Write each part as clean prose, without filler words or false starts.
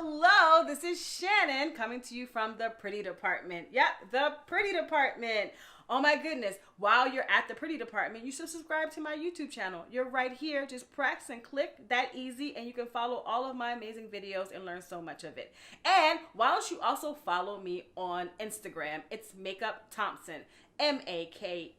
Hello, this is Shannon coming to you from the Pretty Department. Yep, the Pretty Department. Oh my goodness, while you're at the Pretty Department, you should subscribe to my YouTube channel. You're right here, just press and click, that easy, and you can follow all of my amazing videos and learn so much of it. And why don't you also follow me on Instagram? It's Makeup Thompson. MakeupThompson.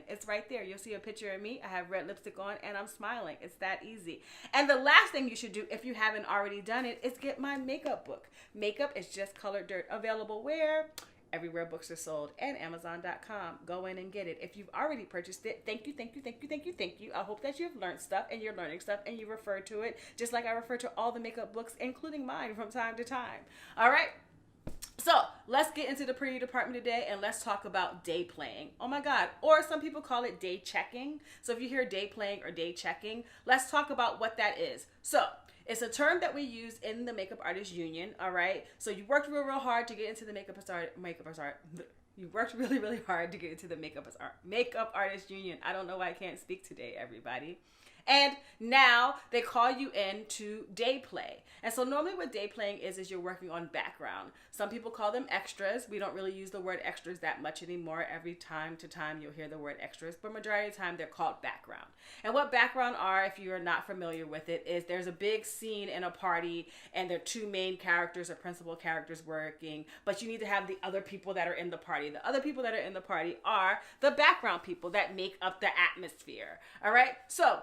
It's right there. You'll see a picture of me. I have red lipstick on and I'm smiling. It's that easy. And the last thing you should do, if you haven't already done it, is get my makeup book. Makeup is Just Colored Dirt. Available where? Everywhere books are sold, and Amazon.com. Go in and get it. If you've already purchased it, thank you. I hope that you've learned stuff and you're learning stuff and you refer to it just like I refer to all the makeup books, including mine from time to time. All right. So let's get into the Pretty Department today and let's talk about day playing. Oh my God. Or some people call it day checking. So if you hear day playing or day checking, let's talk about what that is. So it's a term that we use in the Makeup Artist Union. All right. So you worked real hard to get into the You worked really hard to get into the Makeup Artist Union. I don't know why I can't speak today, everybody. And now they call you in to day play. And so normally what day playing is you're working on background. Some people call them extras. We don't really use the word extras that much anymore. Every time to time you'll hear the word extras, but majority of the time they're called background. And what background are, if you are not familiar with it, is there's a big scene in a party and there are two main characters or principal characters working, but you need to have the other people that are in the party. The other people that are in the party are the background people that make up the atmosphere. All right? So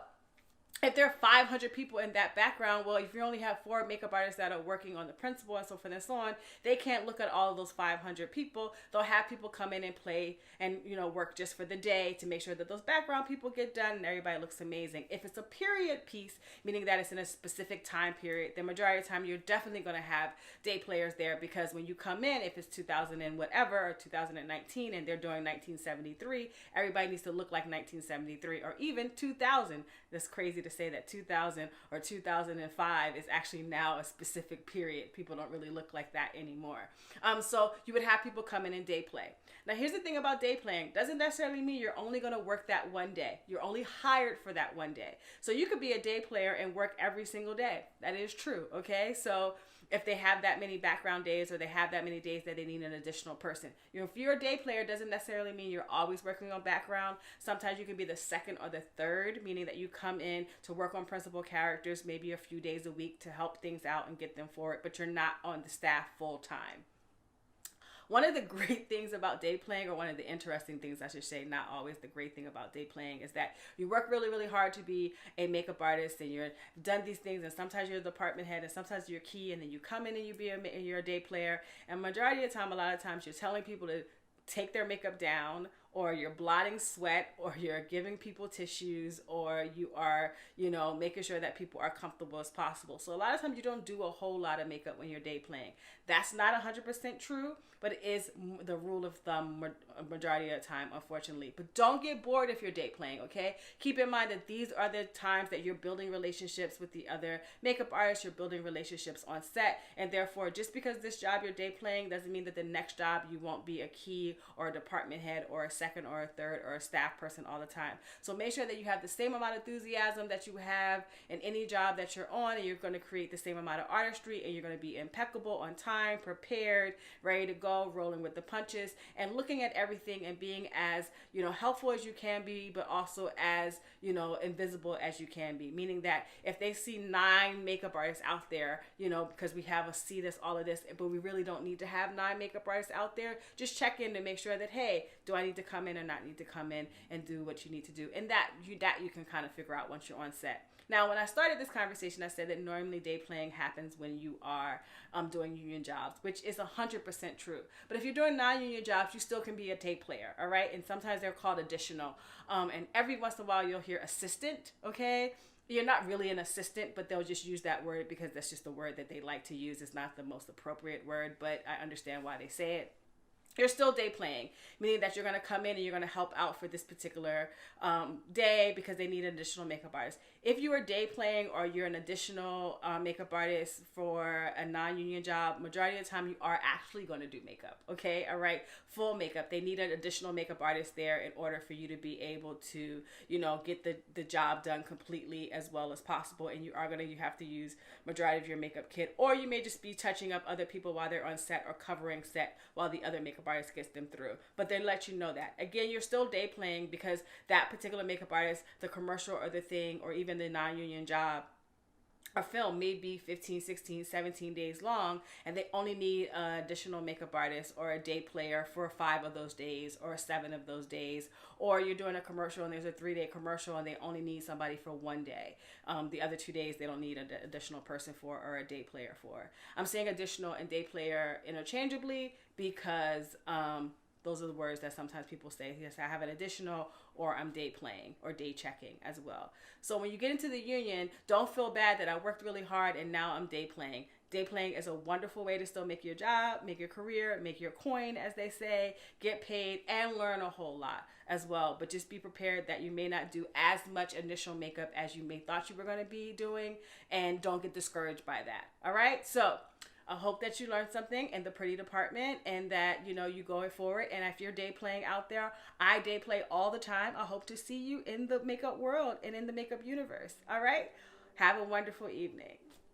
if there are 500 people in that background, well, if you only have 4 makeup artists that are working on the principal and so forth and so on, they can't look at all of those 500 people. They'll have people come in and play and, work just for the day to make sure that those background people get done and everybody looks amazing. If it's a period piece, meaning that it's in a specific time period, the majority of the time you're definitely going to have day players there, because when you come in, if it's 2000 and whatever, or 2019 and they're doing 1973, everybody needs to look like 1973 or even 2000. That's crazy to say that 2000 or 2005 is actually now a specific period. People don't really look like that anymore. So you would have people come in and day play. Now here's the thing about day playing. Doesn't necessarily mean you're only going to work that one day. You're only hired for that one day. So you could be a day player and work every single day. That is true. Okay. So if they have that many background days or they have that many days that they need an additional person. If you're a day player, doesn't necessarily mean you're always working on background. Sometimes you can be the second or the third, meaning that you come in to work on principal characters maybe a few days a week to help things out and get them forward, but you're not on the staff full time. One of the great things about day playing, or one of the interesting things I should say, not always the great thing about day playing, is that you work really hard to be a makeup artist and you've done these things, and sometimes you're a department head and sometimes you're key, and then you come in and you're a day player, and majority of the time, a lot of times you're telling people to take their makeup down, or you're blotting sweat, or you're giving people tissues, or you are, making sure that people are comfortable as possible. So a lot of times you don't do a whole lot of makeup when you're day playing. That's not 100% true, but it is the rule of thumb majority of the time, unfortunately. But don't get bored if you're day playing, okay? Keep in mind that these are the times that you're building relationships with the other makeup artists, you're building relationships on set, and therefore, just because this job you're day playing doesn't mean that the next job you won't be a key or a department head or a second or a third or a staff person all the time. So make sure that you have the same amount of enthusiasm that you have in any job that you're on, and you're going to create the same amount of artistry, and you're going to be impeccable, on time, prepared, ready to go, rolling with the punches, and looking at everything and being as, helpful as you can be, but also as, invisible as you can be. Meaning that if they see 9 makeup artists out there, because we have all of this, but we really don't need to have 9 makeup artists out there, just check in to make sure that, hey, do I need to come in or not need to come in and do what you need to do? And that you can kind of figure out once you're on set. Now, when I started this conversation, I said that normally day playing happens when you are doing union jobs, which is 100% true. But if you're doing non-union jobs, you still can be a day player, all right? And sometimes they're called additional. And every once in a while, you'll hear assistant, okay? You're not really an assistant, but they'll just use that word because that's just the word that they like to use. It's not the most appropriate word, but I understand why they say it. You're still day playing, meaning that you're going to come in and you're going to help out for this particular day because they need an additional makeup artist. if you are day playing or you're an additional makeup artist for a non-union job, majority of the time you are actually going to do makeup. Okay, all right, full makeup. They need an additional makeup artist there in order for you to be able to, get the job done completely as well as possible. And you have to use majority of your makeup kit, or you may just be touching up other people while they're on set or covering set while the other makeup artist gets them through. But they let you know that. Again, you're still day playing because that particular makeup artist, the commercial or the thing, or even the non-union job or film may be 15, 16, 17 days long, and they only need an additional makeup artist or a day player for 5 of those days or 7 of those days. Or you're doing a commercial and there's a 3-day commercial and they only need somebody for 1 day. The other 2 days they don't need an additional person for or a day player for. I'm saying additional and day player interchangeably because those are the words that sometimes people say. Yes, I have an additional, or I'm day playing or day checking as well. So when you get into the union, don't feel bad that I worked really hard and now I'm day playing. Day playing is a wonderful way to still make your job, make your career, make your coin, as they say, get paid, and learn a whole lot as well. But just be prepared that you may not do as much initial makeup as you may thought you were going to be doing, and don't get discouraged by that. All right? So I hope that you learned something in the pretty department, and that, you going forward. And if you're day playing out there, I day play all the time. I hope to see you in the makeup world and in the makeup universe. All right? Have a wonderful evening.